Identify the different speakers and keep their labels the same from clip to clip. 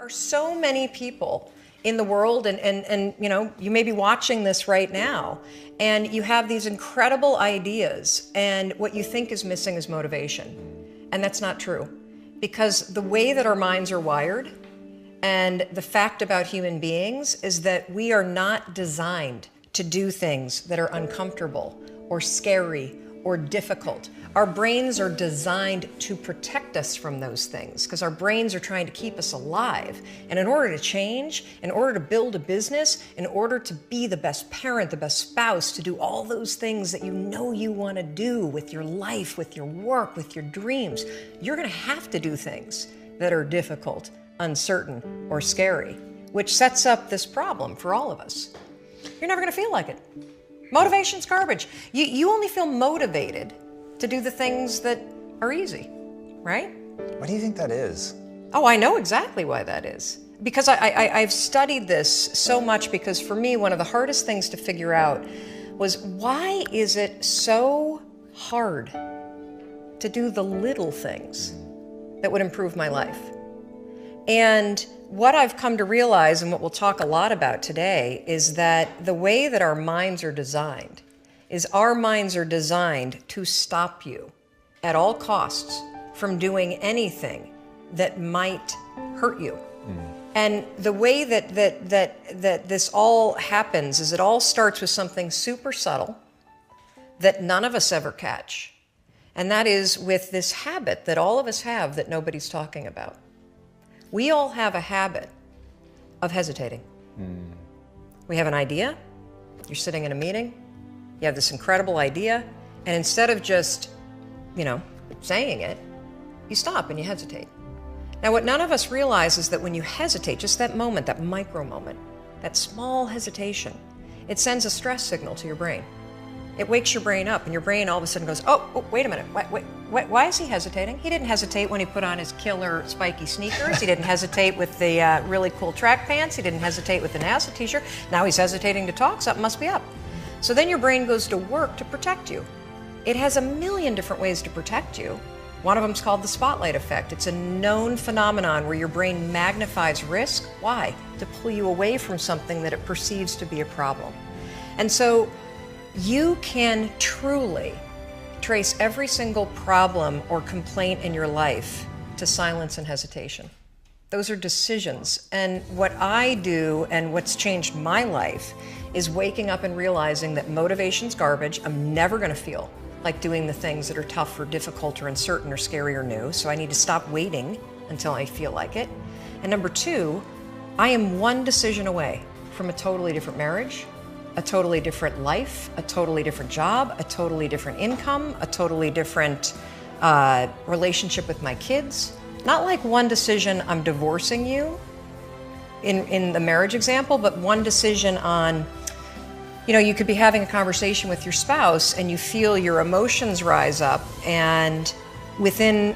Speaker 1: are so many people in the world, and you know, you may be watching this right now, and you have these incredible ideas, and what you think is missing is motivation. And that's not true. Because the way that our minds are wired, and the fact about human beings, is that we are not designed to do things that are uncomfortable or scary or difficult. Our brains are designed to protect us from those things because our brains are trying to keep us alive. And in order to change, in order to build a business, in order to be the best parent, the best spouse, to do all those things that you know you want to do with your life, with your work, with your dreams, you're going to have to do things that are difficult, uncertain, or scary, which sets up this problem for all of us. You're never going to feel like it. Motivation's garbage. You only feel motivated to do the things that are easy, right?
Speaker 2: Why do you think that is?
Speaker 1: Oh, I know exactly why that is. Because I've studied this so much, because for me, one of the hardest things to figure out was, why is it so hard to do the little things that would improve my life? And what I've come to realize, and what we'll talk a lot about today, is that the way that our minds are designed is our minds are designed to stop you at all costs from doing anything that might hurt you. And the way that this all happens is it all starts with something super subtle that none of us ever catch. And that is with this habit that all of us have that nobody's talking about. We all have a habit of hesitating. We have an idea, you're sitting in a meeting, you have this incredible idea, and instead of just, you know, saying it, you stop and you hesitate. Now, what none of us realize is that when you hesitate, just that moment, that micro moment, that small hesitation, it sends a stress signal to your brain. It wakes your brain up, and your brain all of a sudden goes, oh, wait a minute, why is he hesitating? He didn't hesitate when he put on his killer spiky sneakers. He didn't hesitate with the really cool track pants. He didn't hesitate with the NASA t-shirt. Now he's hesitating to talk, something must be up. So then your brain goes to work to protect you. It has a million different ways to protect you. One of them is called the spotlight effect. It's a known phenomenon where your brain magnifies risk. Why? To pull you away from something that it perceives to be a problem. And so you can truly trace every single problem or complaint in your life to silence and hesitation. Those are decisions. And what I do, and what's changed my life, is waking up and realizing that motivation's garbage. I'm never going to feel like doing the things that are tough or difficult or uncertain or scary or new. So I need to stop waiting until I feel like it. And number two, I am one decision away from a totally different marriage, a totally different life, a totally different job, a totally different income, a totally different relationship with my kids. Not like one decision, I'm divorcing you in the marriage example, but one decision on, you know, you could be having a conversation with your spouse and you feel your emotions rise up, and within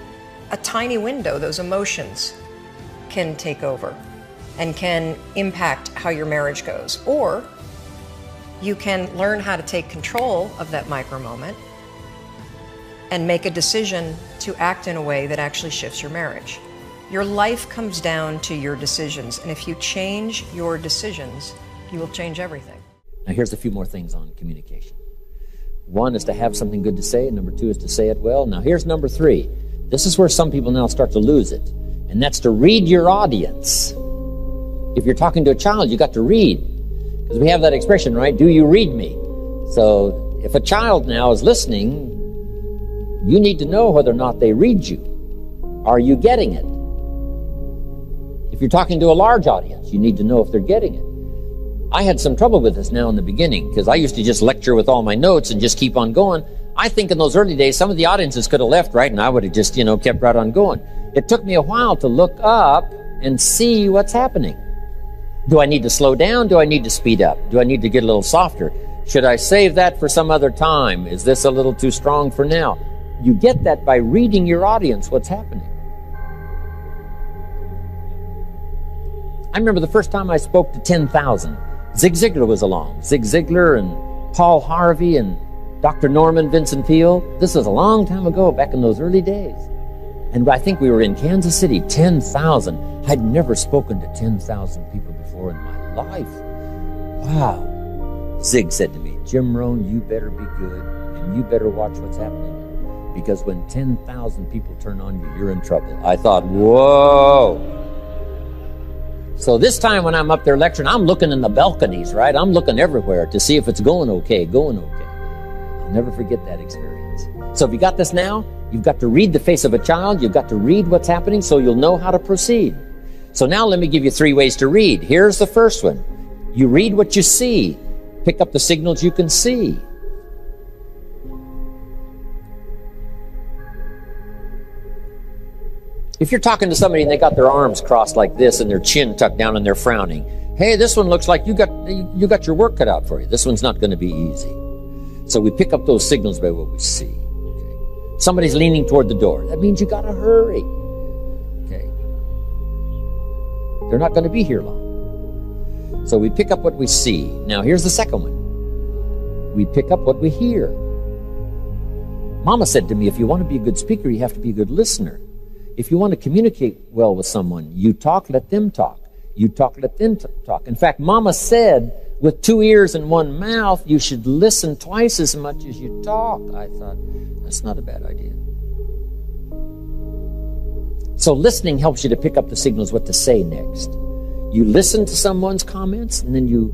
Speaker 1: a tiny window, those emotions can take over and can impact how your marriage goes. Or you can learn how to take control of that micro moment and make a decision to act in a way that actually shifts your marriage. Your life comes down to your decisions, and if you change your decisions, you will change everything.
Speaker 3: Now here's a few more things on communication. One is to have something good to say, and number two is to say it well. Now here's number three. This is where some people now start to lose it, and that's to read your audience. If you're talking to a child, you got to read. Because we have that expression, right? Do you read me? So if a child now is listening, you need to know whether or not they read you. Are you getting it? If you're talking to a large audience, you need to know if they're getting it. I had some trouble with this now in the beginning, because I used to just lecture with all my notes and just keep on going. I think in those early days, some of the audiences could have left, right? And I would have just, kept right on going. It took me a while to look up and see what's happening. Do I need to slow down? Do I need to speed up? Do I need to get a little softer? Should I save that for some other time? Is this a little too strong for now? You get that by reading your audience, what's happening. I remember the first time I spoke to 10,000. Zig Ziglar was along. Zig Ziglar and Paul Harvey and Dr. Norman Vincent Peale. This was a long time ago, back in those early days. And I think we were in Kansas City, 10,000. I'd never spoken to 10,000 people before in my life. Wow. Zig said to me, Jim Rohn, you better be good, and you better watch what's happening. Because when 10,000 people turn on you, you're in trouble. I thought, whoa. So this time when I'm up there lecturing, I'm looking in the balconies, right? I'm looking everywhere to see if it's going okay. I'll never forget that experience. So if you got this now, you've got to read the face of a child. You've got to read what's happening so you'll know how to proceed. So now let me give you 3 ways to read. Here's the first one. You read what you see. Pick up the signals you can see. If you're talking to somebody and they got their arms crossed like this and their chin tucked down and they're frowning, hey, this one looks like you got your work cut out for you. This one's not going to be easy. So we pick up those signals by what we see. Okay? Somebody's leaning toward the door. That means you got to hurry. Okay? They're not going to be here long. So we pick up what we see. Now here's the second one. We pick up what we hear. Mama said to me, if you want to be a good speaker, you have to be a good listener. If you want to communicate well with someone, you talk, let them talk. You talk, let them talk. In fact, Mama said, with 2 ears and 1 mouth, you should listen twice as much as you talk. I thought, that's not a bad idea. So listening helps you to pick up the signals what to say next. You listen to someone's comments, and then you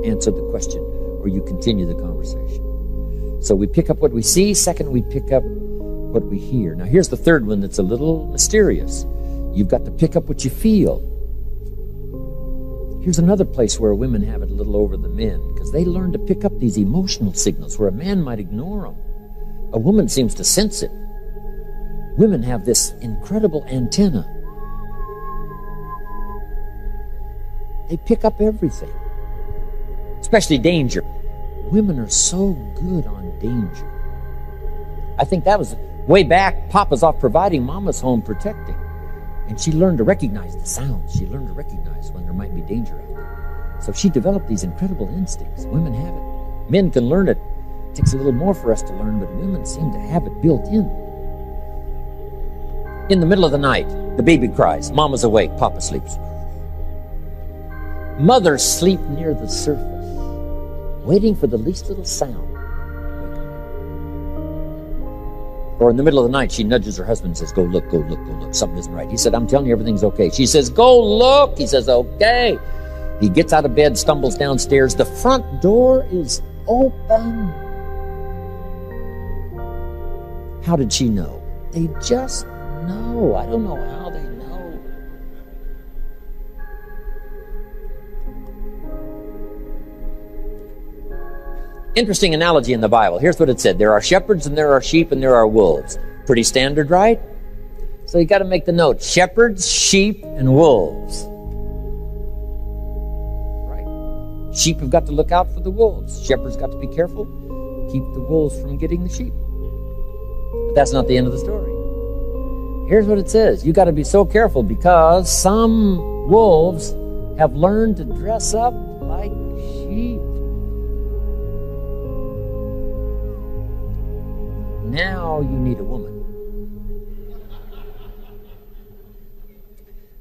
Speaker 3: answer the question, or you continue the conversation. So we pick up what we see. Second, we pick up what we hear. Now here's the third one that's a little mysterious. You've got to pick up what you feel. Here's another place where women have it a little over the men, because they learn to pick up these emotional signals where a man might ignore them. A woman seems to sense it. Women have this incredible antenna. They pick up everything, especially danger. Women are so good on danger. I think that was way back. Papa's off providing, Mama's home protecting. And she learned to recognize the sounds. She learned to recognize when there might be danger out there. So she developed these incredible instincts. Women have it. Men can learn it. It takes a little more for us to learn, but women seem to have it built in. In the middle of the night, the baby cries. Mama's awake. Papa sleeps. Mothers sleep near the surface, waiting for the least little sound. Or in the middle of the night, she nudges her husband and says, go look, go look, go look. Something isn't right. He said, I'm telling you, everything's okay. She says, go look. He says, okay. He gets out of bed, stumbles downstairs. The front door is open. How did she know? They just know. I don't know how they know. Interesting analogy in the Bible. Here's what it said. There are shepherds and there are sheep and there are wolves. Pretty standard, right? So you got to make the note. Shepherds, sheep, and wolves. Right? Sheep have got to look out for the wolves. Shepherds got to be careful. Keep the wolves from getting the sheep. But that's not the end of the story. Here's what it says. You got to be so careful because some wolves have learned to dress up like sheep. Now you need a woman.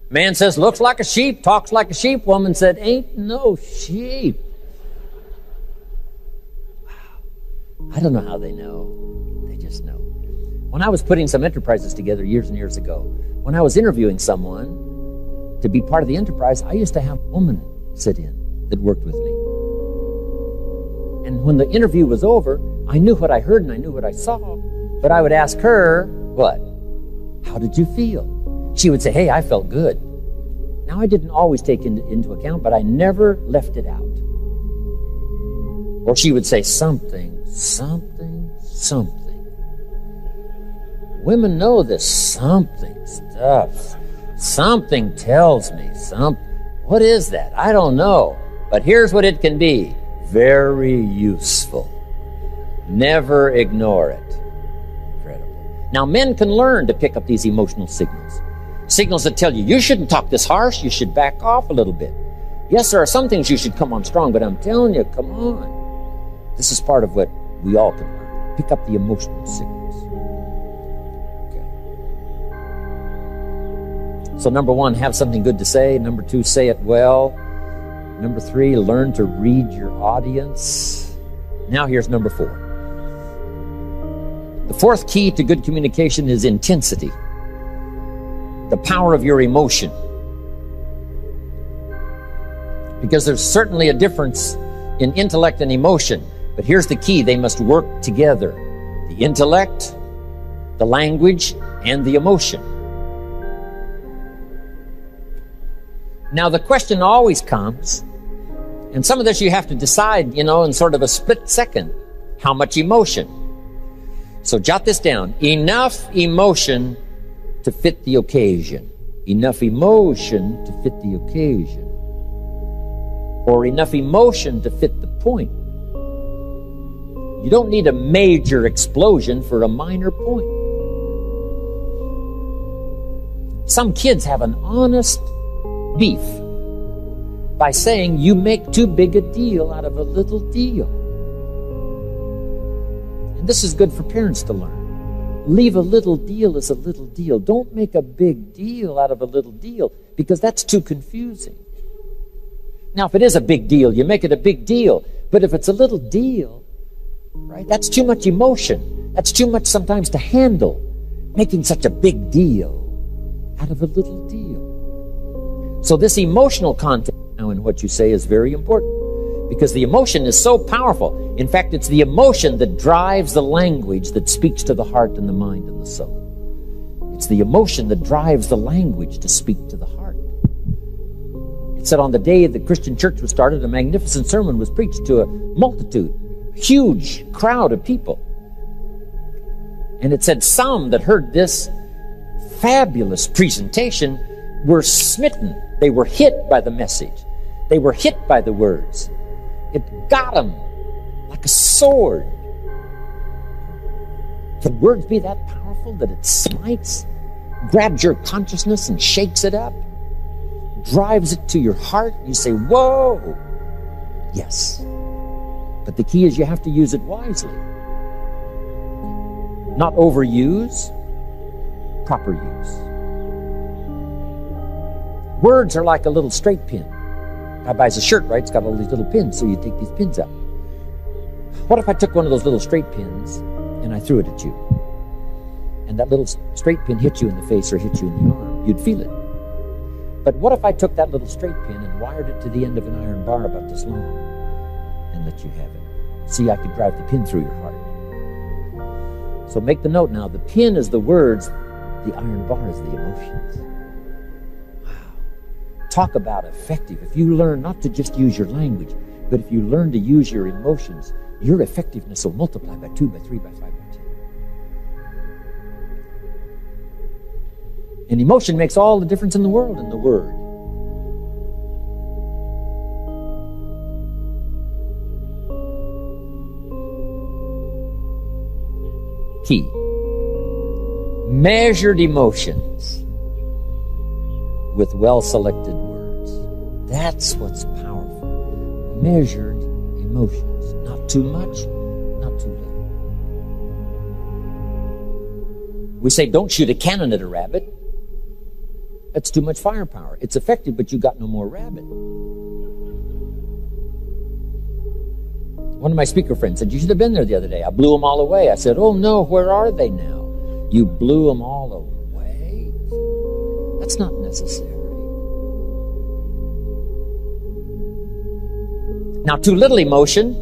Speaker 3: Man says, looks like a sheep, talks like a sheep. Woman said, ain't no sheep. Wow. I don't know how they know. They just know. When I was putting some enterprises together years and years ago, when I was interviewing someone to be part of the enterprise, I used to have a woman sit in that worked with me. And when the interview was over, I knew what I heard and I knew what I saw, but I would ask her, what? How did you feel? She would say, hey, I felt good. Now, I didn't always take into account, but I never left it out. Or she would say something, something, something. Women know this something stuff. Something tells me something. What is that? I don't know. But here's what it can be. Very useful. Never ignore it. Incredible. Now, men can learn to pick up these emotional signals. Signals that tell you, you shouldn't talk this harsh, you should back off a little bit. Yes, there are some things you should come on strong, but I'm telling you, come on. This is part of what we all can learn. Pick up the emotional signals. Okay. So number 1, have something good to say. Number 2, say it well. Number 3, learn to read your audience. Now here's number 4. The 4th key to good communication is intensity, the power of your emotion. Because there's certainly a difference in intellect and emotion, but here's the key: they must work together. The intellect, the language, and the emotion. Now the question always comes, and some of this you have to decide, in sort of a split second, how much emotion. So jot this down: enough emotion to fit the occasion. Enough emotion to fit the occasion. Or enough emotion to fit the point. You don't need a major explosion for a minor point. Some kids have an honest beef by saying you make too big a deal out of a little deal. And this is good for parents to learn. Leave a little deal as a little deal. Don't make a big deal out of a little deal, because that's too confusing. Now, if it is a big deal, you make it a big deal. But if it's a little deal, right, that's too much emotion. That's too much sometimes to handle, making such a big deal out of a little deal. So this emotional content now in what you say is very important, because the emotion is so powerful. In fact, it's the emotion that drives the language that speaks to the heart and the mind and the soul. It's the emotion that drives the language to speak to the heart. It said on the day the Christian church was started, a magnificent sermon was preached to a multitude, a huge crowd of people. And it said some that heard this fabulous presentation were smitten. They were hit by the message. They were hit by the words. It got them like a sword. Can words be that powerful that it smites, grabs your consciousness and shakes it up, drives it to your heart? You say, whoa! Yes. But the key is you have to use it wisely. Not overuse, proper use. Words are like a little straight pin. Guy buys a shirt, right? It's got all these little pins, so you take these pins out. What if I took one of those little straight pins and I threw it at you? And that little straight pin hit you in the face or hit you in the arm. You'd feel it. But what if I took that little straight pin and wired it to the end of an iron bar about this long and let you have it? See, I could drive the pin through your heart. So make the note now. The pin is the words, the iron bar is the emotions. Talk about effective. If you learn not to just use your language, but if you learn to use your emotions, your effectiveness will multiply by 2, by 3, by 5, by 10. And emotion makes all the difference in the world in the word. Key. Measured emotions with well-selected words. That's what's powerful. Measured emotions. Not too much, not too little. We say, don't shoot a cannon at a rabbit. That's too much firepower. It's effective, but you got no more rabbit. One of my speaker friends said, you should have been there the other day. I blew them all away. I said, oh no, where are they now? You blew them all away? That's not necessary. Now, too little emotion,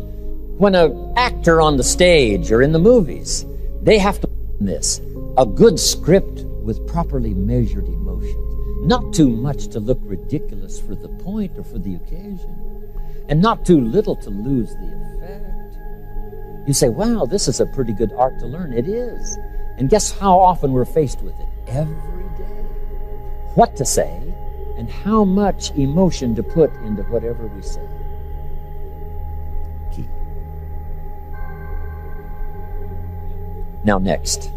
Speaker 3: when an actor on the stage or in the movies, they have to this, a good script with properly measured emotions. Not too much to look ridiculous for the point or for the occasion, and not too little to lose the effect. You say, wow, this is a pretty good art to learn. It is. And guess how often we're faced with it? Every day. What to say and how much emotion to put into whatever we say. Key. Now next,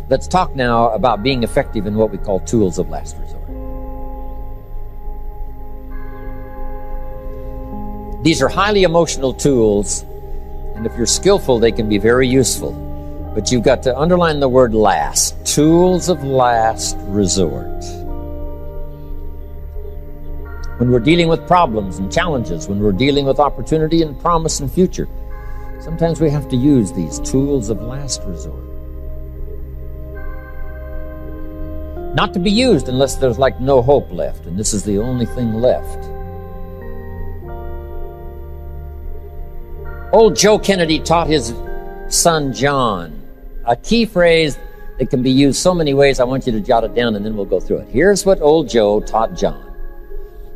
Speaker 3: let's talk now about being effective in what we call tools of last resort. These are highly emotional tools, and if you're skillful, they can be very useful. But you've got to underline the word last. Tools of last resort. when we're dealing with problems and challenges, when we're dealing with opportunity and promise and future, sometimes we have to use these tools of last resort. Not to be used unless there's like no hope left, and this is the only thing left. Old Joe Kennedy taught his son John a key phrase that can be used so many ways. I want you to jot it down and then we'll go through it. Here's what old Joe taught John.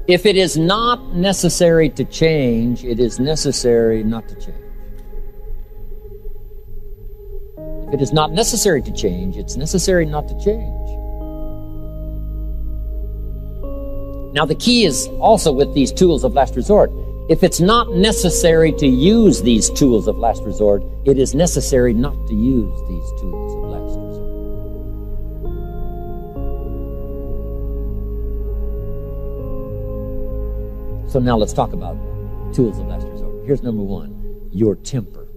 Speaker 3: If it is not necessary to change, it is necessary not to change. If it is not necessary to change, it's necessary not to change. Now the key is also with these tools of last resort. If it's not necessary to use these tools of last resort, it is necessary not to use these tools of last resort. So now let's talk about tools of last resort. Here's number one, your temper.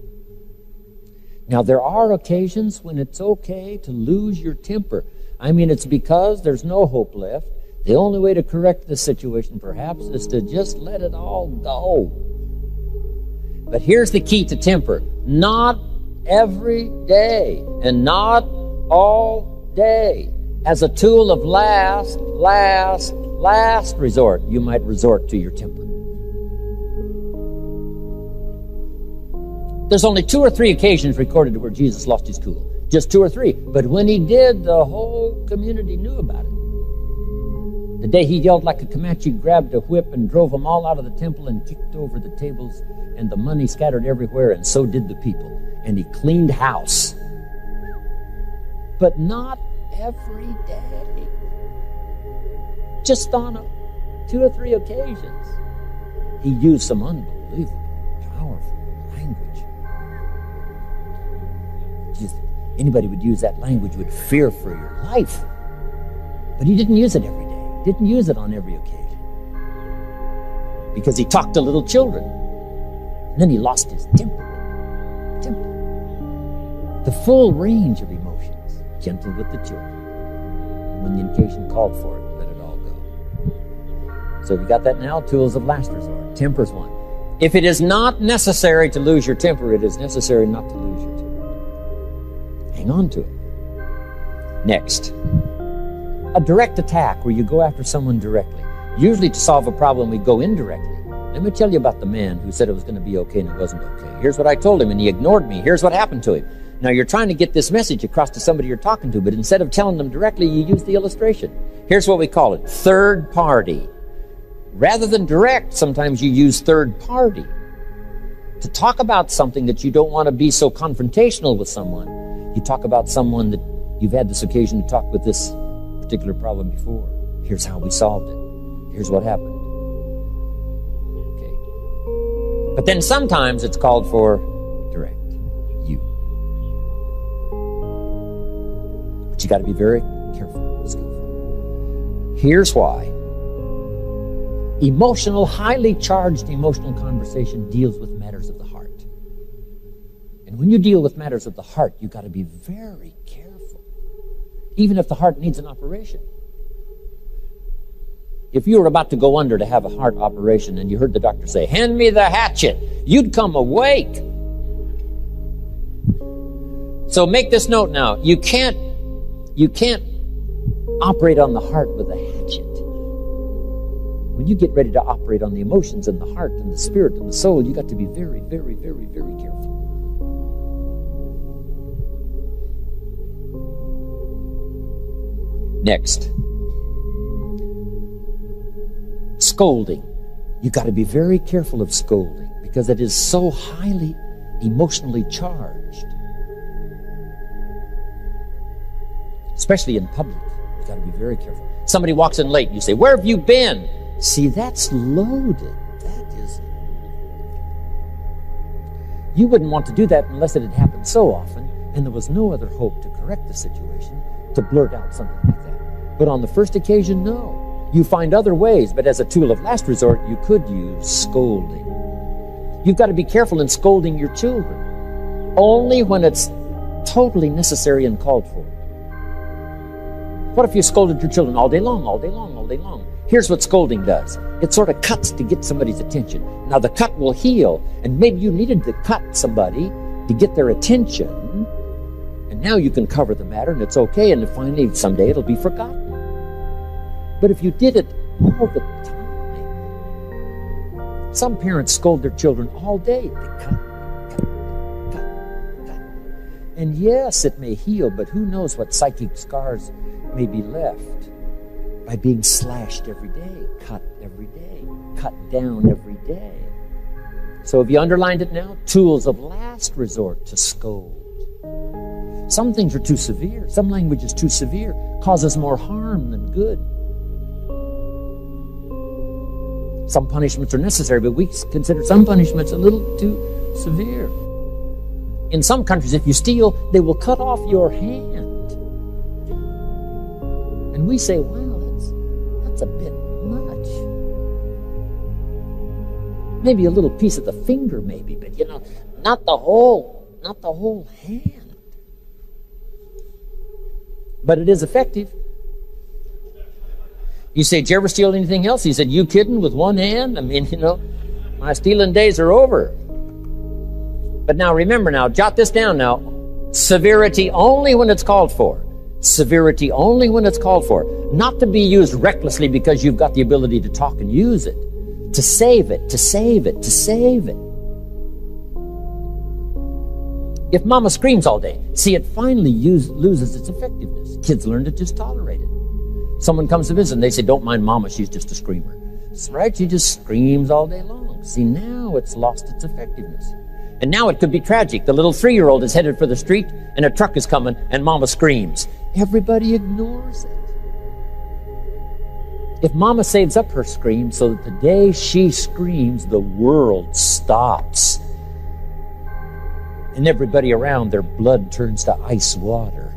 Speaker 3: Now there are occasions when it's okay to lose your temper. I mean, it's because there's no hope left. The only way to correct the situation, perhaps, is to just let it all go. But here's the key to temper. Not every day, and not all day. As a tool of last resort, you might resort to your temper. There's only 2 or 3 occasions recorded where Jesus lost his cool. Just 2 or 3. But when he did, the whole community knew about it. The day he yelled like a Comanche, grabbed a whip and drove them all out of the temple and kicked over the tables, and the money scattered everywhere, and so did the people. And he cleaned house. But not every day. Just on 2 or 3 occasions. He used some unbelievable, powerful language. Just anybody would use that language would fear for your life. But he didn't use it every day. Didn't use it on every occasion. Because he talked to little children. And then he lost his temper. The full range of emotions. Gentle with the children. And when the occasion called for it, let it all go. So you got that now? Tools of last resort. Temper's one. If it is not necessary to lose your temper, it is necessary not to lose your temper. Hang on to it. Next. A direct attack where you go after someone directly. Usually to solve a problem, we go indirectly. Let me tell you about the man who said it was going to be okay and it wasn't okay. Here's what I told him and he ignored me. Here's what happened to him. Now you're trying to get this message across to somebody you're talking to, but instead of telling them directly, you use the illustration. Here's what we call it, third party. Rather than direct, sometimes you use third party. To talk about something that you don't want to be so confrontational with someone, you talk about someone that you've had this occasion to talk with this particular problem before. Here's how we solved it. Here's what happened. Okay. But then sometimes it's called for direct. You. But you got to be very careful and skillful. Here's why. Highly charged emotional conversation deals with matters of the heart. And when you deal with matters of the heart, you got to be very careful. Even if the heart needs an operation. If you were about to go under to have a heart operation and you heard the doctor say, "Hand me the hatchet," you'd come awake. So make this note now. You can't operate on the heart with a hatchet. When you get ready to operate on the emotions and the heart and the spirit and the soul, you got to be very, very, very, very careful. Next. Scolding. You got to be very careful of scolding because it is so highly emotionally charged. Especially in public. You got to be very careful. Somebody walks in late and you say, "Where have you been?" See, that's loaded. That is. You wouldn't want to do that unless it had happened so often and there was no other hope to correct the situation, to blurt out something like that. But on the first occasion, no. You find other ways, but as a tool of last resort, you could use scolding. You've got to be careful in scolding your children. Only when it's totally necessary and called for. What if you scolded your children all day long, all day long, all day long? Here's what scolding does. It sort of cuts to get somebody's attention. Now the cut will heal, and maybe you needed to cut somebody to get their attention, and now you can cover the matter, and it's okay, and finally someday it'll be forgotten. But if you did it all the time, some parents scold their children all day. They cut. And yes, it may heal, but who knows what psychic scars may be left by being slashed every day, cut down every day. So have you underlined it now? Tools of last resort to scold. Some things are too severe. Some language is too severe, causes more harm than good. Some punishments are necessary, but we consider some punishments a little too severe. In some countries, if you steal, they will cut off your hand. And we say, wow, that's a bit much. Maybe a little piece of the finger, maybe, but not the whole hand. But it is effective. You say, did you ever steal anything else? He said, you kidding, with one hand? I mean, my stealing days are over. But now remember jot this down now. Severity only when it's called for. Severity only when it's called for. Not to be used recklessly because you've got the ability to talk and use it. To save it. If mama screams all day, see, it finally loses its effectiveness. Kids learn to just tolerate it. Someone comes to visit and they say, don't mind mama, she's just a screamer. That's right, she just screams all day long. See, now it's lost its effectiveness. And now it could be tragic. The little 3-year-old is headed for the street and a truck is coming and mama screams. Everybody ignores it. If mama saves up her scream so that the day she screams, the world stops. And everybody around, their blood turns to ice water.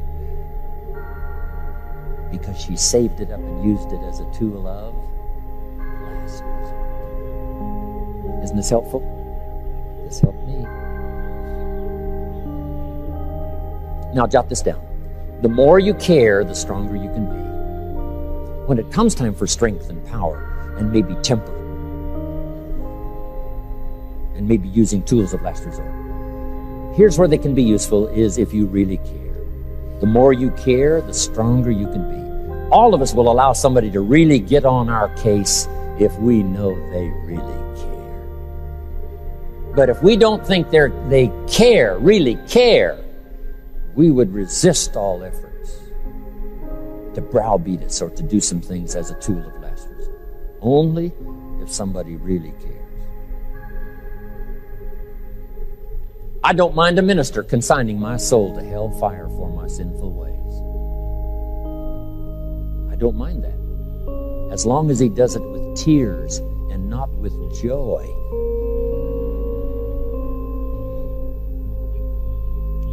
Speaker 3: Because she saved it up and used it as a tool of last resort. Isn't this helpful? This helped me. Now jot this down. The more you care, the stronger you can be. When it comes time for strength and power, and maybe temper, and maybe using tools of last resort, here's where they can be useful is if you really care. The more you care, the stronger you can be. All of us will allow somebody to really get on our case if we know they really care. But if we don't think they really care, we would resist all efforts to browbeat us or to do some things as a tool of last resort. Only if somebody really cares. I don't mind a minister consigning my soul to hellfire for my sinful ways. I don't mind that, as long as he does it with tears and not with joy.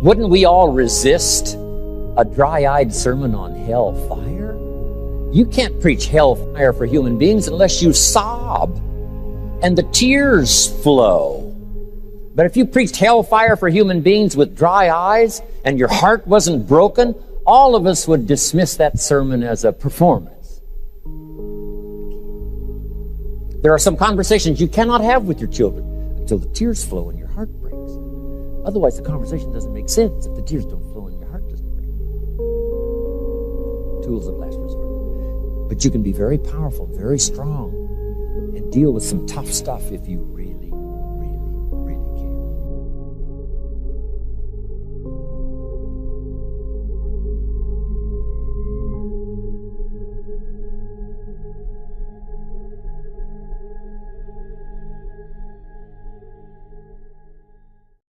Speaker 3: Wouldn't we all resist a dry-eyed sermon on hellfire? You can't preach hellfire for human beings unless you sob and the tears flow. But if you preached hellfire for human beings with dry eyes and your heart wasn't broken, all of us would dismiss that sermon as a performance. There are some conversations you cannot have with your children until the tears flow and your heart breaks. Otherwise, the conversation doesn't make sense if the tears don't flow and your heart doesn't break. Tools of last resort. But you can be very powerful, very strong, and deal with some tough stuff if you